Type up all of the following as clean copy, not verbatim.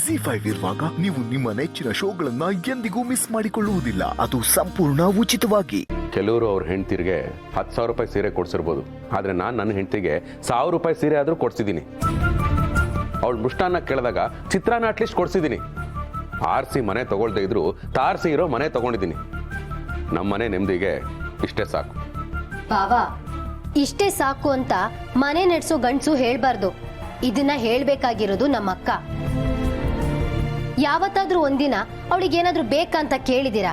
ZEE5 ಇರುವಾಗ ನೀವು ನಿಮ್ಮ ನೆಚ್ಚಿನ ಶೋಗಳನ್ನ ಎಂದಿಗೂ ಮಿಸ್ ಮಾಡಿಕೊಳ್ಳುವುದಿಲ್ಲ. ಅದು ಸಂಪೂರ್ಣ ಉಚಿತವಾಗಿ. ಕೆಲವರು ಅವ್ರ ಹೆಂಡತಿರಿಗೆ 10,000 ರೂಪಾಯಿ ಸೀರೆ ಕೊಡ್ಸಿರ್ಬೋದು, ಆದ್ರೆ ನಾನು ನನ್ನ ಹೆಂಡತಿಗೆ 1,000 ರೂಪಾಯಿ ಸೀರೆ ಆದ್ರೂ ಕೊಡ್ಸಿದ್ದೀನಿ. ಅವಳು ಮುಷ್ಟಾನ್ನ ಕೇಳಿದಾಗ ಚಿತ್ರಾನ್ನ ಅಟ್ಲೀಸ್ಟ್ ಕೊಡ್ಸಿದ್ದೀನಿ. ಆರ್ಸಿ ಮನೆ ತಗೊಳ್ದೇ ಇದ್ರು ತಾರ್ಸಿ ಇರೋ ಮನೆ ತಗೊಂಡಿದ್ದೀನಿ. ನಮ್ಮ ಮನೆ ನೆಮ್ಮದಿಗೆ ಇಷ್ಟೇ ಸಾಕು. ಬಾವಾ, ಇಷ್ಟೇ ಸಾಕು ಅಂತ ಮನೆ ನಡೆಸೋ ಗಂಡ್ಸು ಹೇಳ್ಬಾರ್ದು. ಇದನ್ನ ಹೇಳ್ಬೇಕಾಗಿರೋದು ನಮ್ಮ ಅಕ್ಕ. ಯಾವತ್ತಾದ್ರೂ ಒಂದಿನ ಅವಳಿಗೇನಾದ್ರೂ ಬೇಕಂತ ಕೇಳಿದಿರಾ?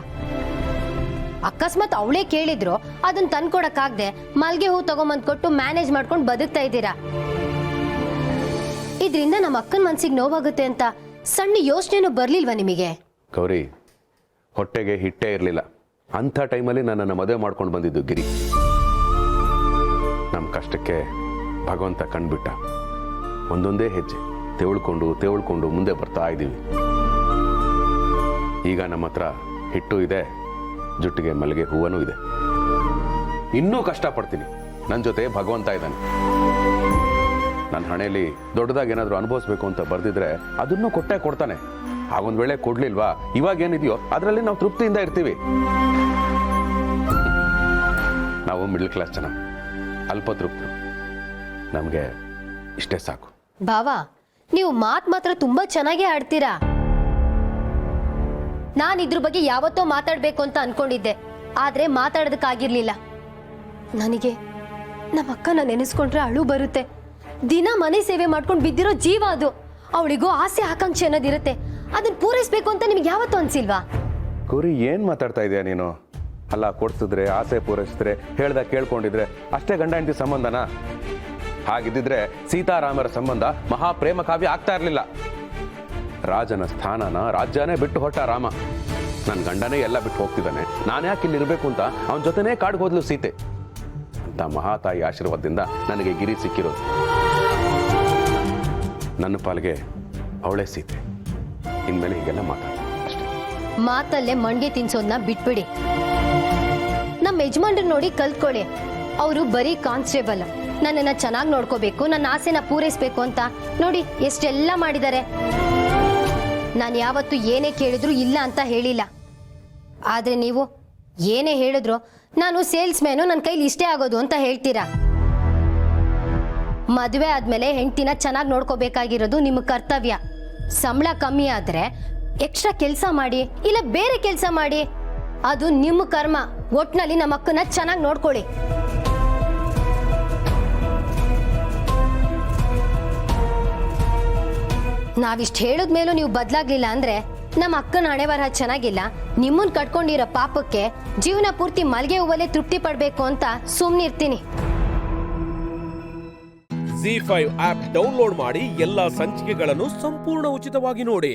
ಅಕಸ್ಮಾತ್ ಅವಳೇ ಕೇಳಿದ್ರು ಅದನ್ನ ತಂದ್ಕೊಡಕ್ಕಾಗ್ದೆ ಮಲ್ಗೆ ಹೂ ತಗೊಂಬಂದ್ ಕೊಟ್ಟು ಮ್ಯಾನೇಜ್ ಮಾಡ್ಕೊಂಡು ಬದುಕ್ತಾ ಇದ್ದೀರಾ. ಇದ್ರಿಂದ ನಮ್ಮ ಅಕ್ಕನ ಮನ್ಸಿಗೆ ನೋವಾಗುತ್ತೆ ಅಂತ ಸಣ್ಣ ಯೋಚನೆನೂ ಬರ್ಲಿಲ್ವಾ ನಿಮಗೆ? ಗೌರಿ, ಹೊಟ್ಟೆಗೆ ಹಿಟ್ಟೇ ಇರಲಿಲ್ಲ ಅಂಥ ಟೈಮಲ್ಲಿ ನನ್ನನ್ನು ಮದುವೆ ಮಾಡ್ಕೊಂಡು ಬಂದಿದ್ದು ಗಿರಿ. ನಮ್ಮ ಕಷ್ಟಕ್ಕೆ ಭಗವಂತ ಕಂಡ್ಬಿಟ್ಟ. ಒಂದೊಂದೇ ಹೆಜ್ಜೆ ತೆವಳ್ಕೊಂಡು ಮುಂದೆ ಬರ್ತಾ ಇದ್ದೀವಿ. ಈಗ ನಮ್ಮ ಹತ್ರ ಹಿಟ್ಟು ಇದೆ, ಜುಟ್ಟಿಗೆ ಮಲ್ಲಿಗೆ ಹೂವನೂ ಇದೆ. ಇನ್ನೂ ಕಷ್ಟಪಡ್ತೀನಿ, ನನ್ನ ಜೊತೆ ಭಗವಂತ ಇದ್ದಾನೆ. ನನ್ನ ಹಣೆಯಲ್ಲಿ ದೊಡ್ಡದಾಗಿ ಏನಾದರೂ ಅನುಭವಿಸ್ಬೇಕು ಅಂತ ಬರ್ದಿದ್ರೆ ಅದನ್ನೂ ಕೊಡ್ತಾನೆ. ಹಾಗೊಂದು ವೇಳೆ ಕೊಡ್ಲಿಲ್ವಾ, ಇವಾಗ ಏನಿದೆಯೋ ಅದರಲ್ಲಿ ನಾವು ತೃಪ್ತಿಯಿಂದ ಇರ್ತೀವಿ. ನಾವು ಮಿಡ್ಲ್ ಕ್ಲಾಸ್ ಜನ, ಅಲ್ಪತೃಪ್ತರು. ನಮಗೆ ಇಷ್ಟೇ ಸಾಕು. ಬಾವಾ, ನೀವು ಮಾತ್ರ ತುಂಬಾ ಚೆನ್ನಾಗಿ ಆಡ್ತೀರಾ. ನಾನು ಇದ್ರ ಬಗ್ಗೆ ಯಾವತ್ತೋ ಮಾತಾಡ್ಬೇಕು ಅಂತ ಅನ್ಕೊಂಡಿದ್ದೆ, ಆದ್ರೆ ಮಾತಾಡೋದಕ್ಕಾಗಿರ್ಲಿಲ್ಲ. ನನಗೆ ನಮ್ಮ ಅಕ್ಕನ ನೆನೆಸ್ಕೊಂಡ್ರೆ ಅಳು ಬರುತ್ತೆ. ದಿನ ಮನೆ ಸೇವೆ ಮಾಡ್ಕೊಂಡು ಬಿದ್ದಿರೋ ಜೀವ ಅದು. ಅವಳಿಗೂ ಆಸೆ ಆಕಾಂಕ್ಷೆ ಅನ್ನೋದಿರುತ್ತೆ, ಅದನ್ನ ಪೂರೈಸ್ಬೇಕು ಅಂತ ನಿಮ್ಗೆ ಯಾವತ್ತೂ ಅನ್ಸಿಲ್ವಾ? ಗೌರಿ, ಏನ್ ಮಾತಾಡ್ತಾ ಇದೆಯಾ ನೀನು? ಅಲ್ಲ, ಕೊಡ್ಸಿದ್ರೆ ಆಸೆ ಪೂರೈಸಿದ್ರೆ ಹೇಳ್ದಾಗ ಕೇಳ್ಕೊಂಡಿದ್ರೆ ಅಷ್ಟೇ ಗಂಡ ಹೆಂಡತಿ ಸಂಬಂಧನಾ? ಹಾಗಿದ್ದಿದ್ರೆ ಸೀತಾರಾಮರ ಸಂಬಂಧ ಮಹಾಪ್ರೇಮ ಕಾವ್ಯ ಆಗ್ತಾ ಇರಲಿಲ್ಲ. ರಾಜನ ಸ್ಥಾನನ ರಾಜ್ಯನೇ ಬಿಟ್ಟು ಹೊರಟ ರಾಮ. ನನ್ನ ಗಂಡನೇ ಎಲ್ಲ ಬಿಟ್ಟು ಹೋಗ್ತಿದ್ದಾನೆ, ನಾನು ಯಾಕೆ ಇಲ್ಲಿ ಇರಬೇಕು ಅಂತ ಅವನ ಜೊತೆನೇ ಕಾಡ್ಗೆ ಹೋದ್ಲು ಸೀತೆ. ಅಂತ ಮಹಾತಾಯಿ ಆಶೀರ್ವಾದದಿಂದ ನನಗೆ ಗಿರಿ ಸಿಕ್ಕಿರೋದು. ನನ್ನ ಪಾಲಿಗೆ ಅವಳೇ ಸೀತೆ. ಇನ್ಮೇಲೆ ಹೀಗೆಲ್ಲ ಅಷ್ಟೇ. ಮಾತಲ್ಲೇ ಮಂಡಿ ತಿನ್ಸೋದನ್ನ ಬಿಟ್ಬಿಡಿ. ನಮ್ಮ ಯಜಮಾನ್ರು ನೋಡಿ ಕಲ್ತ್ಕೊಳ್ಳಿ. ಅವರು ಬರೀ ಕಾನ್ಸ್ಟೇಬಲ್, ನನ್ನನ್ನ ಚೆನ್ನಾಗಿ ನೋಡ್ಕೋಬೇಕು, ನನ್ನ ಆಸೆನ ಪೂರೈಸ್ಬೇಕು ಅಂತ ನೋಡಿ ಎಷ್ಟೆಲ್ಲ ಮಾಡಿದ್ದಾರೆ. ನಾನು ಯಾವತ್ತು ಏನೇ ಕೇಳಿದ್ರು ಇಲ್ಲ ಅಂತ ಹೇಳಿಲ್ಲ. ಆದ್ರೆ ನೀವು ಏನೇ ಹೇಳಿದ್ರು ನಾನು ಸೇಲ್ಸ್ ಮ್ಯಾನು, ನನ್ನ ಕೈಲಿ ಇಷ್ಟೇ ಆಗೋದು ಅಂತ ಹೇಳ್ತೀರಾ. ಮದುವೆ ಆದ್ಮೇಲೆ ಹೆಂಡತಿನ ಚೆನ್ನಾಗಿ ನೋಡ್ಕೋಬೇಕಾಗಿರೋದು ನಿಮ್ಮ ಕರ್ತವ್ಯ. ಸಂಬಳ ಕಮ್ಮಿ ಆದ್ರೆ ಎಕ್ಸ್ಟ್ರಾ ಕೆಲಸ ಮಾಡಿ, ಇಲ್ಲ ಬೇರೆ ಕೆಲಸ ಮಾಡಿ, ಅದು ನಿಮ್ಮ ಕರ್ಮ. ಒಟ್ನಲ್ಲಿ ನಮ್ಮ ಅಕ್ಕನ ಚೆನ್ನಾಗಿ ನೋಡ್ಕೊಳ್ಳಿ. ನಾವಿಷ್ಟು ಹೇಳಿದ್ಮೇಲೂ ನೀವು ಬದಲಾಗ್ಲಿಲ್ಲ ಅಂದ್ರೆ ನಮ್ಮ ಅಕ್ಕನ ಹಣೆ ಬರಹ ಚೆನ್ನಾಗಿಲ್ಲ. ನಿಮ್ಮನ್ ಕಟ್ಕೊಂಡಿರೋ ಪಾಪಕ್ಕೆ ಜೀವನ ಪೂರ್ತಿ ಮಲ್ಗೆ ಹೂವಲ್ಲೇ ತೃಪ್ತಿ ಪಡ್ಬೇಕು ಅಂತ ಸುಮ್ನಿರ್ತೀನಿ. ZEE5 ಆಪ್ ಡೌನ್ಲೋಡ್ ಮಾಡಿ ಎಲ್ಲಾ ಸಂಚಿಕೆಗಳನ್ನು ಸಂಪೂರ್ಣ ಉಚಿತವಾಗಿ ನೋಡಿ.